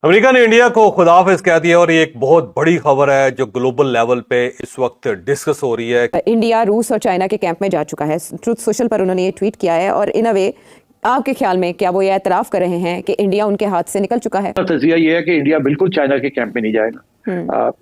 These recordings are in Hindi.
अमेरिका ने इंडिया को खुदाफिज कह दिया और ये एक बहुत बड़ी खबर है जो ग्लोबल लेवल पे इस वक्त डिस्कस हो रही है। इंडिया रूस और चाइना के कैंप में जा चुका है। ट्रुथ सोशल पर उन्होंने ये ट्वीट किया है और इन अ वे आपके ख्याल में क्या वो ये एतराफ़ कर रहे हैं कि इंडिया उनके हाथ से निकल चुका है? तजिया ये है कि इंडिया बिल्कुल चाइना के कैंप में नहीं जाएगा।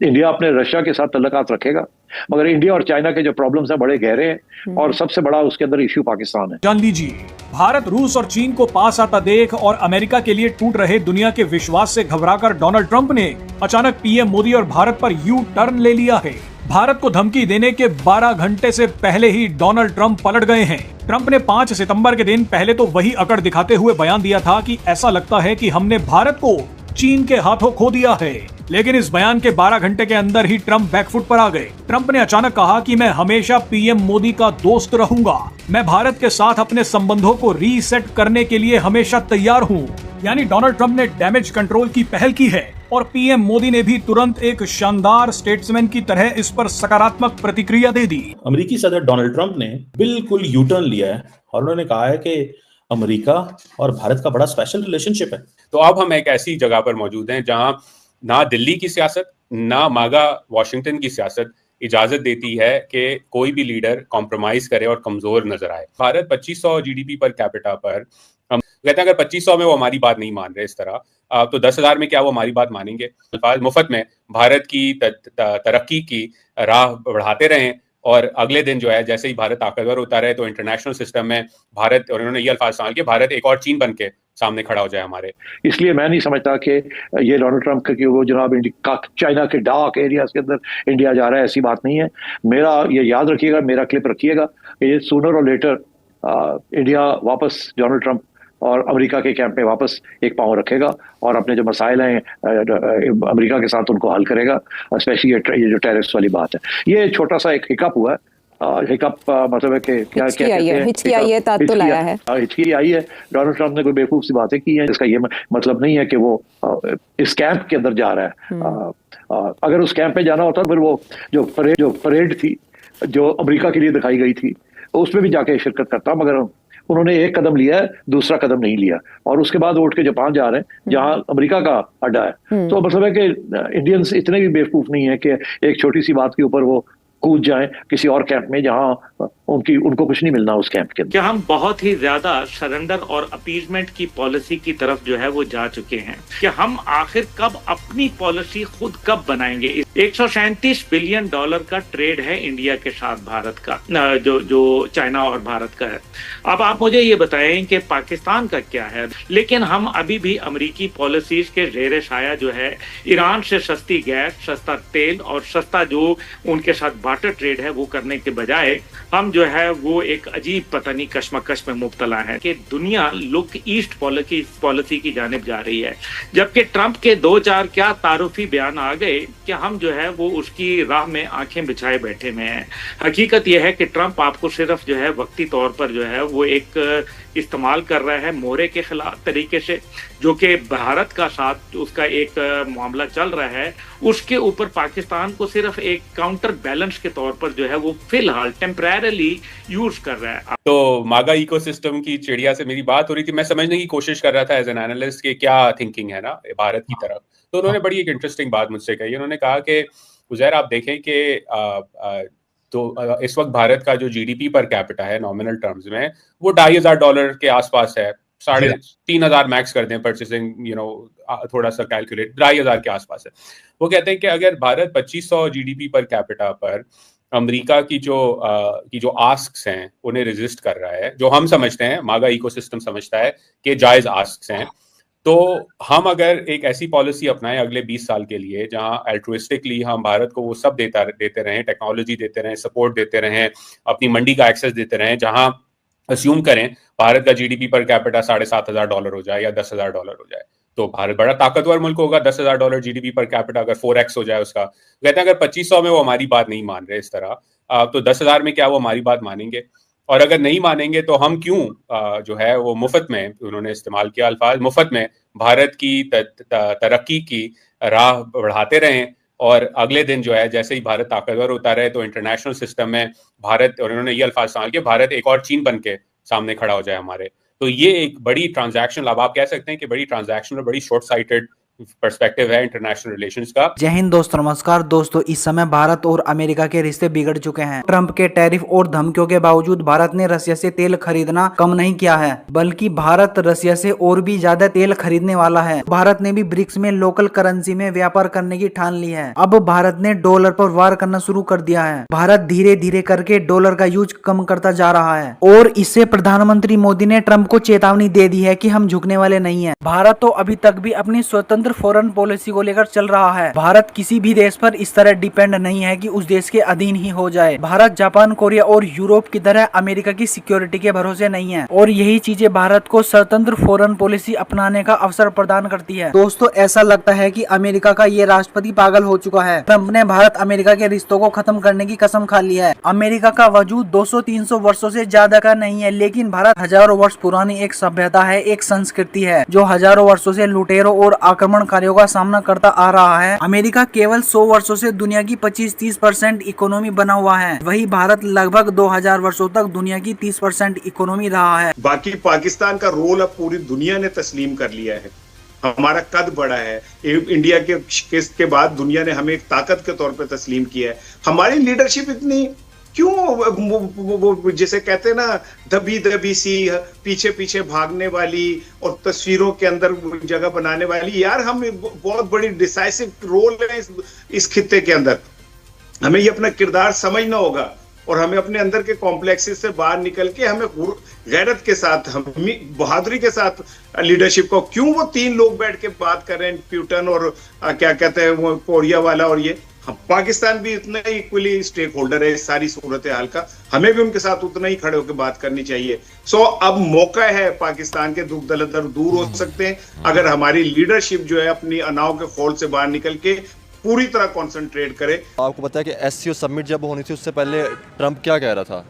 इंडिया अपने रशिया के साथ तल्लुकात रखेगा, मगर इंडिया और चाइना के जो प्रॉब्लम्स हैं बड़े गहरे हैं और सबसे बड़ा उसके अंदर इश्यू पाकिस्तान है। जान लीजिए, भारत रूस और चीन को पास आता देख और अमेरिका के लिए टूट रहे दुनिया के विश्वास से घबराकर डोनाल्ड ट्रंप ने अचानक पीएम मोदी और भारत पर यू टर्न ले लिया है। भारत को धमकी देने के 12 घंटे से पहले ही डोनाल्ड ट्रंप पलट गए हैं। ट्रंप ने 5 सितंबर के दिन पहले तो वही अकड़ दिखाते हुए बयान दिया था कि ऐसा लगता है कि हमने भारत को चीन के हाथों खो दिया है, लेकिन इस बयान के 12 घंटे के अंदर ही ट्रंप बैकफुट पर आ गए। ट्रंप ने अचानक कहा कि मैं हमेशा पीएम मोदी का दोस्त रहूंगा, मैं भारत के साथ अपने संबंधों को रीसेट करने के लिए हमेशा तैयार हूं। यानी डोनाल्ड ट्रंप ने डैमेज कंट्रोल की पहल की है और पीएम मोदी ने भी तुरंत एक शानदार स्टेट्समैन की तरह इस पर सकारात्मक प्रतिक्रिया दे दी। अमेरिकी सदर डोनाल्ड ट्रंप ने बिल्कुल यू टर्न लिया है और उन्होंने कहा है कि अमेरिका और भारत का बड़ा स्पेशल रिलेशनशिप है। तो अब हम एक ऐसी जगह पर मौजूद हैं जहां ना दिल्ली की सियासत ना मागा वॉशिंगटन की सियासत इजाजत देती है कि कोई भी लीडर कॉम्प्रोमाइज करे और कमजोर नजर आए। भारत 2500 जीडीपी पर कैपिटा पर हम कहते हैं अगर 2500 में वो हमारी बात नहीं मान रहे इस तरह तो 10,000 में क्या वो हमारी बात मानेंगे? अल्फाज मुफ्त में भारत की तरक्की की राह बढ़ाते रहें और अगले दिन जो है जैसे ही भारत ताकतवर होता रहे तो इंटरनेशनल सिस्टम में भारत, और उन्होंने ये अल्फाज इस्तेमाल किए, भारत एक और चीन बन के सामने खड़ा हो जाए हमारे। इसलिए मैं नहीं समझता कि ये डोनाल्ड ट्रंप कि वो जनाब चाइना के डार्क एरियाज के अंदर इंडिया जा रहा है, ऐसी बात नहीं है। मेरा ये याद रखिएगा, मेरा क्लिप रखिएगा, ये सूनर और लेटर इंडिया वापस डोनाल्ड ट्रंप और अमेरिका के कैंप में वापस एक पांव रखेगा और अपने जो मसाइल हैं अमेरिका के साथ उनको हल करेगा। स्पेशली ये जो टेररिस्ट वाली बात है, ये छोटा सा एक हिकअप हुआ है। हिकअप मतलब है कि क्या कहते हैं, हिचकी आई है, तात तो लाया है, हिचकी आई है। डोनाल्ड ट्रंप ने कोई बेवकूफ सी बातें की हैं, इसका ये मतलब नहीं है कि वो इस कैंप के अंदर जा रहा है। अगर उस कैंप में जाना होता तो फिर वो जो परेड थी जो अमेरिका के लिए दिखाई गई थी उसमें भी जाके शिरकत करता, मगर उन्होंने एक कदम लिया है, दूसरा कदम नहीं लिया और उसके बाद उठ के जापान जा रहे हैं जहां अमेरिका का अड्डा है। तो मतलब है कि इंडियंस इतने भी बेवकूफ नहीं है कि एक छोटी सी बात के ऊपर वो कूद जाएं किसी और कैंप में जहां उनको कुछ नहीं मिलना उस कैंप के अंदर। क्या हम बहुत ही ज्यादा सरेंडर और अपीजमेंट की पॉलिसी की तरफ जो है वो जा चुके हैं कि हम आखिर कब अपनी पॉलिसी खुद कब बनाएंगे? 137 बिलियन डॉलर का ट्रेड है इंडिया के साथ भारत का, जो चाइना और भारत का है। अब आप मुझे ये बताएं कि पाकिस्तान का क्या है? लेकिन हम अभी भी अमेरिकी पॉलिसीज के जेर साया जो है ईरान से सस्ती गैस, सस्ता तेल और सस्ता जो उनके साथ बार्टर ट्रेड है वो करने के बजाय हम जो है वो एक अजीब पता नहीं कश्मकश में मुब्तला है कि दुनिया लुक ईस्ट पॉलिसी की जानिब जा रही है। जबकि ट्रंप के 2-4 क्या तारुफी बयान आ गए कि हम जो है वो उसकी राह में आंखें बिछाए बैठे में हैं। हकीकत यह है कि ट्रंप आपको सिर्फ जो है वक्ती तौर पर जो है वो एक इस्तेमाल कर रहा है मोहरे के खिलाफ तरीके से, जो कि भारत का साथ उसका एक मामला चल रहा है, उसके ऊपर पाकिस्तान को सिर्फ एक काउंटर बैलेंस के तौर पर जो है वो फिलहाल टेम्परेरली यूज कर रहा है। तो मागा इकोसिस्टम की चिड़िया से मेरी बात हो रही थी, मैं समझने की कोशिश कर रहा था एज एन एनालिस्ट कि क्या थिंकिंग है ना भारत की तरफ। तो उन्होंने बड़ी एक इंटरेस्टिंग बात मुझसे कही। उन्होंने कहा कि उजैर आप देखें कि तो इस वक्त भारत का जो जीडीपी पर कैपिटा है नॉमिनल टर्म्स में वो $2,500 के आसपास है, 3,500 मैक्स कर दें परचेसिंग, थोड़ा सा कैलकुलेट 2,500 के आसपास है। वो कहते हैं कि अगर भारत 2500 जीडीपी पर कैपिटा पर अमेरिका की जो आस्क्स हैं उन्हें रेजिस्ट कर रहा है, जो हम समझते हैं, मागा इकोसिस्टम समझता है कि जायज आस्क्स हैं, तो हम अगर एक ऐसी पॉलिसी अपनाएं अगले 20 साल के लिए जहां अल्ट्रुइस्टिकली हम भारत को वो सब देते रहें, टेक्नोलॉजी देते रहें, सपोर्ट देते रहें, अपनी मंडी का एक्सेस देते रहें, जहां अस्यूम करें भारत का जीडीपी पर कैपिटा $7,500 हो जाए या $10,000 हो जाए, तो भारत बड़ा ताकतवर मुल्क होगा। $10,000 जीडीपी पर कैपिटा अगर 4x हो जाए उसका, कहते हैं अगर 2500 में वो हमारी बात नहीं मान रहे इस तरह तो 10,000 में क्या वो हमारी बात मानेंगे? और अगर नहीं मानेंगे तो हम क्यों जो है वो मुफ्त में, उन्होंने इस्तेमाल किया अल्फाज, मुफ्त में भारत की तरक्की की राह बढ़ाते रहें और अगले दिन जो है जैसे ही भारत ताकतवर होता रहे तो इंटरनेशनल सिस्टम में भारत, और उन्होंने ये अल्फाज इस्तेमाल किया, भारत एक और चीन बन के सामने खड़ा हो जाए हमारे। तो ये एक बड़ी ट्रांजैक्शनल, अब आप कह सकते हैं कि बड़ी ट्रांजैक्शनल, बड़ी शॉर्ट साइटेड पर्सपेक्टिव है इंटरनेशनल रिलेशंस का। जय हिंद दोस्तों, नमस्कार दोस्तों। इस समय भारत और अमेरिका के रिश्ते बिगड़ चुके हैं। ट्रंप के टैरिफ और धमकियों के बावजूद भारत ने रशिया से तेल खरीदना कम नहीं किया है, बल्कि भारत रशिया से और भी ज्यादा तेल खरीदने वाला है। भारत ने भी ब्रिक्स में लोकल करेंसी में व्यापार करने की ठान ली है। अब भारत ने डॉलर पर वार करना शुरू कर दिया है। भारत धीरे धीरे करके डॉलर का यूज कम करता जा रहा है और इससे प्रधानमंत्री मोदी ने ट्रंप को चेतावनी दे दी है कि हम झुकने वाले नहीं है। भारत तो अभी तक भी अपनी स्वतंत्र फॉरेन पॉलिसी को लेकर चल रहा है। भारत किसी भी देश पर इस तरह डिपेंड नहीं है कि उस देश के अधीन ही हो जाए। भारत जापान, कोरिया और यूरोप की तरह अमेरिका की सिक्योरिटी के भरोसे नहीं है और यही चीजें भारत को स्वतंत्र फॉरेन पॉलिसी अपनाने का अवसर प्रदान करती है। दोस्तों, ऐसा लगता है कि अमेरिका का ये राष्ट्रपति पागल हो चुका है। ट्रंप ने भारत अमेरिका के रिश्तों को खत्म करने की कसम खा ली है। अमेरिका का वजूद 200-300 वर्षों से ज्यादा का नहीं है, लेकिन भारत हजारों वर्ष पुरानी एक सभ्यता है, एक संस्कृति है जो हजारों वर्षों से लुटेरों और आक्रमणकारियों का सामना करता आ रहा है। अमेरिका केवल 100 वर्षों से दुनिया की 25-30% इकोनॉमी बना हुआ है, वही भारत लगभग 2000 वर्षों तक दुनिया की 30% इकोनॉमी रहा है। बाकी पाकिस्तान का रोल अब पूरी दुनिया ने तस्लीम कर लिया है। हमारा कद बड़ा है, इंडिया के केस के बाद दुनिया ने हमें एक ताकत के तौर पे तस्लीम किया है। हमारी लीडरशिप इतनी क्यों वो जैसे कहते हैं ना, दबी दबी सी, पीछे पीछे भागने वाली और तस्वीरों के अंदर जगह बनाने वाली। यार, हम बहुत बड़ी डिसाइसिव रोल है इस खित्ते के अंदर। हमें ये अपना किरदार समझना होगा और हमें अपने अंदर के कॉम्प्लेक्सेस से बाहर निकल के हमें गैरत के साथ, हम बहादुरी के साथ लीडरशिप को, क्यों वो 3 लोग बैठ के बात कर रहे हैं, प्यूटन और क्या कहते हैं वो कोरिया वाला, और ये पाकिस्तान भी उतना ही इक्वली स्टेक होल्डर है इस सारी सूरत हाल का। हमें भी उनके साथ उतना ही खड़े होकर बात करनी चाहिए। अब मौका है, पाकिस्तान के दुख दलदर दूर हो सकते हैं अगर हमारी लीडरशिप जो है अपनी अनाव के खोल से बाहर निकल के पूरी तरह कंसंट्रेट करे। आपको पता है कि एससीओ समिट जब होनी थी उससे पहले ट्रंप क्या कह रहा था?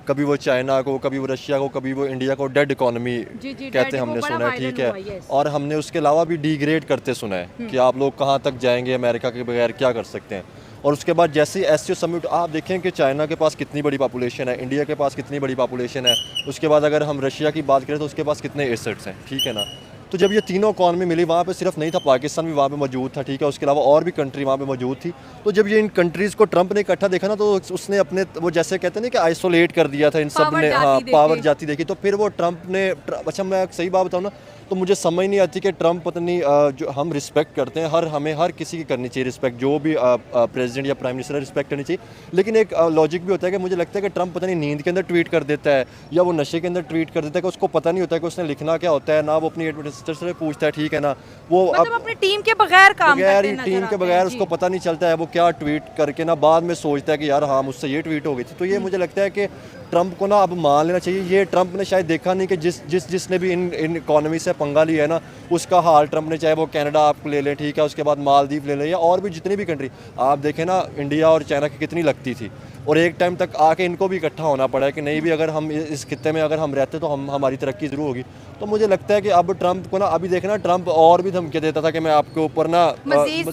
कभी वो चाइना को, कभी वो रशिया को, कभी वो इंडिया को डेड इकोनॉमी कहते हमने सुना है, ठीक है। और हमने उसके अलावा भी डिग्रेड करते सुना है कि आप लोग कहाँ तक जाएंगे, अमेरिका के बगैर क्या कर सकते हैं। और उसके बाद जैसे ही एससीओ समिट, आप देखें कि चाइना के पास कितनी बड़ी पॉपुलेशन है, इंडिया के पास कितनी बड़ी पॉपुलेशन है, उसके बाद अगर हम रशिया की बात करें तो उसके पास कितने एसेट्स हैं, ठीक है ना। तो जब ये तीनों इकॉनमी मिली, वहाँ पे सिर्फ नहीं था पाकिस्तान भी वहाँ पे मौजूद था, ठीक है, उसके अलावा और भी कंट्री वहाँ पे मौजूद थी। तो जब ये इन कंट्रीज़ को ट्रंप ने इकट्ठा देखा ना, तो उसने अपने वो जैसे कहते हैं ना कि आइसोलेट कर दिया था इन सब ने, हाँ, पावर जाती देखी। तो फिर वो ट्रंप ने, अच्छा मैं एक सही बात बताऊँ ना, तो मुझे समझ नहीं आती कि ट्रंप पता नहीं, जो हम रिस्पेक्ट करते हैं, हमें हर किसी की करनी चाहिए रिस्पेक्ट, जो भी प्रेसिडेंट या प्राइम मिनिस्टर रिस्पेक्ट करनी चाहिए, लेकिन एक लॉजिक भी होता है कि मुझे लगता है कि ट्रंप पता नहीं नींद के अंदर ट्वीट कर देता है या वो नशे के अंदर ट्वीट कर देता है कि उसको पता नहीं होता है कि उसने लिखना क्या होता है, ना वो अपनी एडमिनिस्ट्रेटर से पूछता है, ठीक है ना। वो मतलब अपनी टीम के बगैर काम करते हैं, टीम के बगैर उसको पता नहीं चलता है वो क्या ट्वीट करके ना बाद में सोचता है कि यार हाँ मुझसे ये ट्वीट हो गई थी। तो ये मुझे लगता है कि ट्रंप को ना अब मान लेना चाहिए। ये ट्रंप ने शायद देखा नहीं कि जिसने भी इन इकॉनमी से पंगा लिया है ना, उसका हाल ट्रंप ने, चाहे वो कनाडा आप ले लें, ठीक है, उसके बाद मालदीव ले लें या और भी जितनी भी कंट्री आप देखें ना, इंडिया और चाइना की कितनी लगती थी और एक टाइम तक आके इनको भी इकट्ठा होना पड़ा है कि नहीं भी अगर हम इस खित्ते में अगर हम रहते तो हमारी तरक्की ज़रूर होगी। तो मुझे लगता है कि अब ट्रंप को ना, अभी देखना, ट्रंप और भी धमकी देता था कि मैं आपके ऊपर ना मज़ीद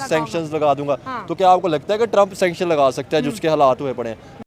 सैंक्शंस लगा दूंगा। तो क्या आपको लगता है कि ट्रंप सैंक्शन लगा सकता है जो उसके हालात हुए पड़े हैं?